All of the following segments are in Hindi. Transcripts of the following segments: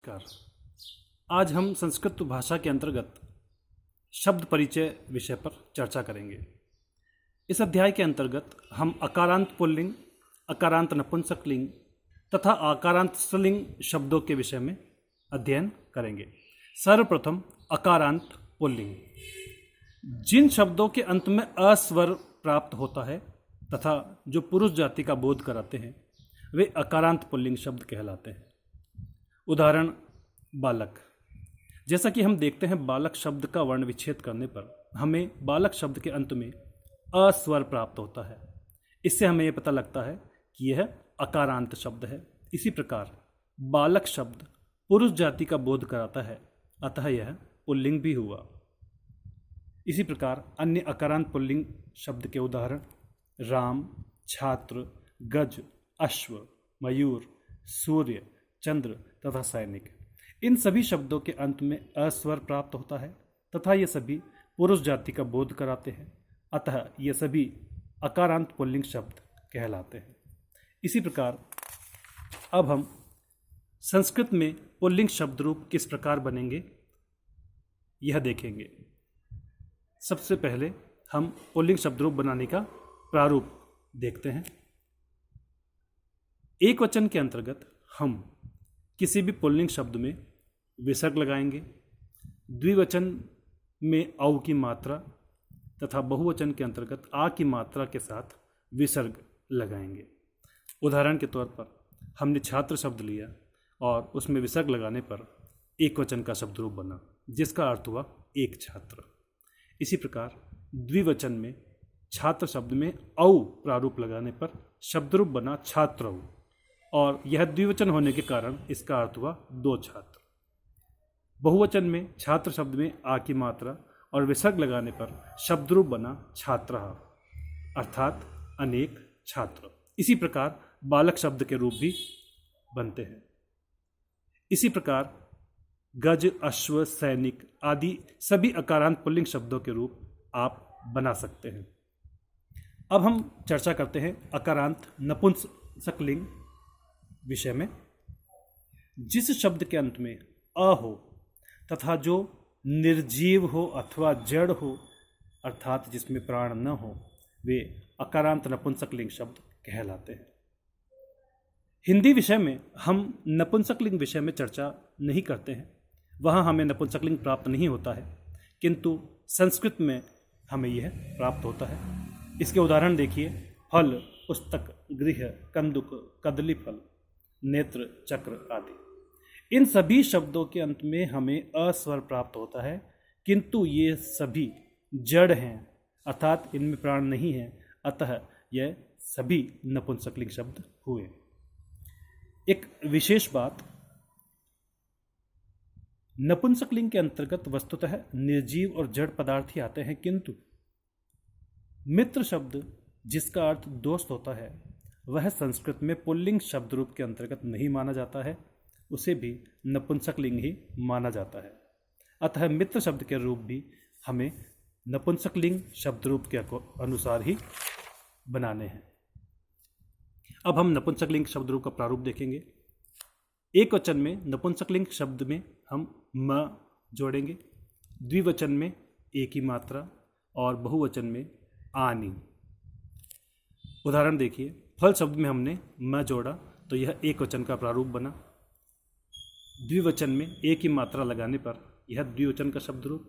नमस्कार। आज हम संस्कृत भाषा के अंतर्गत शब्द परिचय विषय पर चर्चा करेंगे। इस अध्याय के अंतर्गत हम अकारांत पुल्लिंग, अकारांत नपुंसकलिंग तथा अकारांत स्त्रीलिंग शब्दों के विषय में अध्ययन करेंगे। सर्वप्रथम अकारांत पुल्लिंग। जिन शब्दों के अंत में अस्वर प्राप्त होता है तथा जो पुरुष जाति का बोध कराते हैं वे अकारांत पुल्लिंग शब्द कहलाते हैं। उदाहरण बालक। जैसा कि हम देखते हैं बालक शब्द का वर्ण विच्छेद करने पर हमें बालक शब्द के अंत में अस्वर प्राप्त होता है। इससे हमें यह पता लगता है कि यह अकारांत शब्द है। इसी प्रकार बालक शब्द पुरुष जाति का बोध कराता है, अतः यह पुल्लिंग भी हुआ। इसी प्रकार अन्य अकारांत पुल्लिंग शब्द के उदाहरण राम, छात्र, गज, अश्व, मयूर, सूर्य, चंद्र तथा सैनिक। इन सभी शब्दों के अंत में अस्वर प्राप्त होता है तथा ये सभी पुरुष जाति का बोध कराते हैं, अतः ये सभी अकारांत पुल्लिंग शब्द कहलाते हैं। इसी प्रकार अब हम संस्कृत में पुल्लिंग शब्द रूप किस प्रकार बनेंगे यह देखेंगे। सबसे पहले हम पुल्लिंग शब्द रूप बनाने का प्रारूप देखते हैं। एक वचन के अंतर्गत हम किसी भी पुल्लिंग शब्द में विसर्ग लगाएंगे। द्विवचन में औ की मात्रा तथा बहुवचन के अंतर्गत आ की मात्रा के साथ विसर्ग लगाएंगे। उदाहरण के तौर पर हमने छात्र शब्द लिया और उसमें विसर्ग लगाने पर एक वचन का शब्द रूप बना जिसका अर्थ हुआ एक छात्र। इसी प्रकार द्विवचन में छात्र शब्द में औ प्रारूप लगाने पर शब्द रूप बना छात्रौ और यह द्विवचन होने के कारण इसका अर्थ हुआ दो छात्र। बहुवचन में छात्र शब्द में आ की मात्रा और विसर्ग लगाने पर शब्द रूप बना छात्रः अर्थात अनेक छात्र। इसी प्रकार बालक शब्द के रूप भी बनते हैं। इसी प्रकार गज, अश्व, सैनिक आदि सभी अकारांत पुल्लिंग शब्दों के रूप आप बना सकते हैं। अब हम चर्चा करते हैं अकारांत नपुंसकलिंग विषय में। जिस शब्द के अंत में अ हो तथा जो निर्जीव हो अथवा जड़ हो अर्थात जिसमें प्राण न हो वे अकारांत नपुंसकलिंग शब्द कहलाते हैं। हिंदी विषय में हम नपुंसकलिंग विषय में चर्चा नहीं करते हैं, वहाँ हमें नपुंसकलिंग प्राप्त नहीं होता है, किंतु संस्कृत में हमें यह प्राप्त होता है। इसके उदाहरण देखिए। फल, पुस्तक, गृह, कंदुक, कदली फल, नेत्र, चक्र आदि। इन सभी शब्दों के अंत में हमें अस्वर प्राप्त होता है, किंतु ये सभी जड़ हैं अर्थात इनमें प्राण नहीं है, अतः यह सभी नपुंसकलिंग शब्द हुए। एक विशेष बात, नपुंसकलिंग के अंतर्गत वस्तुतः निर्जीव और जड़ पदार्थ ही आते हैं, किंतु मित्र शब्द जिसका अर्थ दोस्त होता है वह संस्कृत में पुल्लिंग शब्द रूप के अंतर्गत नहीं माना जाता है, उसे भी नपुंसकलिंग ही माना जाता है। अतः मित्र शब्द के रूप भी हमें नपुंसकलिंग शब्द रूप के अनुसार ही बनाने हैं। अब हम नपुंसकलिंग शब्द रूप का प्रारूप देखेंगे। एक वचन में नपुंसकलिंग शब्द में हम म जोड़ेंगे, द्विवचन में ए की मात्रा और बहुवचन में आनी। उदाहरण देखिए। फल शब्द में हमने म जोड़ा तो यह एक वचन का प्रारूप बना। द्विवचन में ए की मात्रा लगाने पर यह द्विवचन का शब्द रूप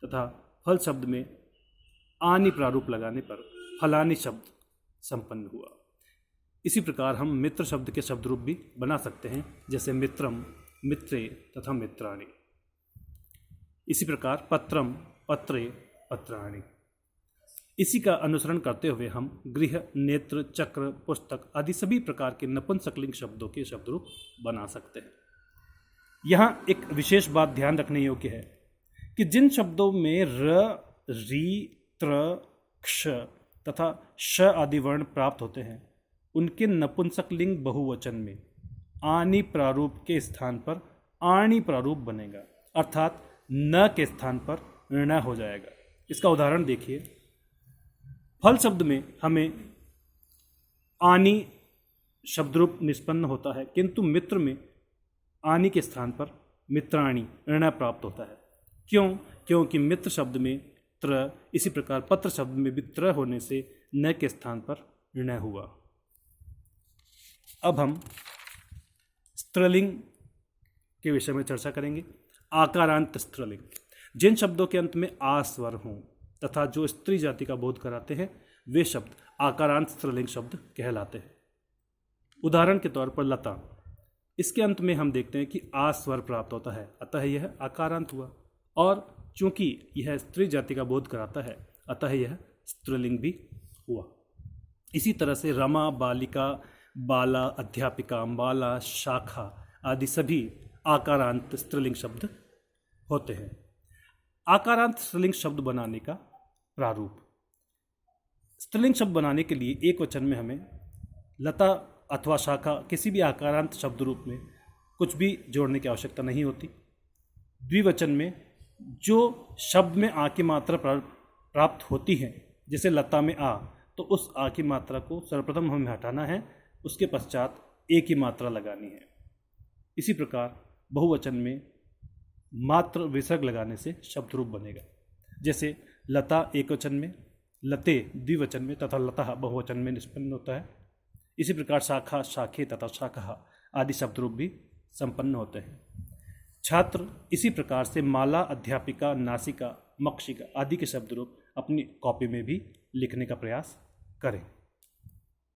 तथा फल शब्द में आनी प्रारूप लगाने पर फलानी शब्द संपन्न हुआ। इसी प्रकार हम मित्र शब्द के शब्द रूप भी बना सकते हैं, जैसे मित्रम, मित्रे तथा मित्राणि। इसी प्रकार पत्रम, पत्रे, पत्राणि। इसी का अनुसरण करते हुए हम गृह, नेत्र, चक्र, पुस्तक आदि सभी प्रकार के नपुंसकलिंग शब्दों के शब्द रूप बना सकते हैं। यहाँ एक विशेष बात ध्यान रखने योग्य है कि जिन शब्दों में र, री, त्र, क्ष तथा श आदि वर्ण प्राप्त होते हैं उनके नपुंसकलिंग बहुवचन में आनी प्रारूप के स्थान पर आणी प्रारूप बनेगा, अर्थात न के स्थान पर ण हो जाएगा। इसका उदाहरण देखिए। फल शब्द में हमें आनी शब्द रूप निष्पन्न होता है, किंतु मित्र में आनी के स्थान पर मित्राणी ऋण प्राप्त होता है। क्यों? क्योंकि मित्र शब्द में त्र, इसी प्रकार पत्र शब्द में भी त्र होने से न के स्थान पर ऋण हुआ। अब हम स्त्रीलिंग के विषय में चर्चा करेंगे। आकारांत स्त्रीलिंग, जिन शब्दों के अंत में आ स्वर हों तथा जो स्त्री जाति का बोध कराते हैं वे शब्द आकारांत स्त्रीलिंग शब्द कहलाते हैं। उदाहरण के तौर पर लता, इसके अंत में हम देखते हैं कि आ स्वर प्राप्त होता है, अतः यह आकारांत हुआ, और चूंकि यह स्त्री जाति का बोध कराता है अतः यह स्त्रीलिंग भी हुआ। इसी तरह से रमा, बालिका, बाला, अध्यापिका, माला, शाखा आदि सभी आकारांत स्त्रीलिंग शब्द होते हैं। आकारांत स्त्रीलिंग शब्द बनाने का प्रारूप। स्त्रीलिंग शब्द बनाने के लिए एक वचन में हमें लता अथवा शाखा किसी भी आकारांत शब्द रूप में कुछ भी जोड़ने की आवश्यकता नहीं होती। द्विवचन में जो शब्द में आ की मात्रा प्राप्त होती है, जैसे लता में आ, तो उस आ की मात्रा को सर्वप्रथम हमें हटाना है, उसके पश्चात ए की मात्रा लगानी है। इसी प्रकार बहुवचन में मात्र विसर्ग लगाने से शब्द रूप बनेगा। जैसे लता एक वचन में, लते द्विवचन में तथा लता बहुवचन में निष्पन्न होता है। इसी प्रकार शाखा, शाखे तथा शाखा आदि शब्द रूप भी संपन्न होते हैं। छात्र इसी प्रकार से माला, अध्यापिका, नासिका, मक्षिका आदि के शब्द रूप अपनी कॉपी में भी लिखने का प्रयास करें।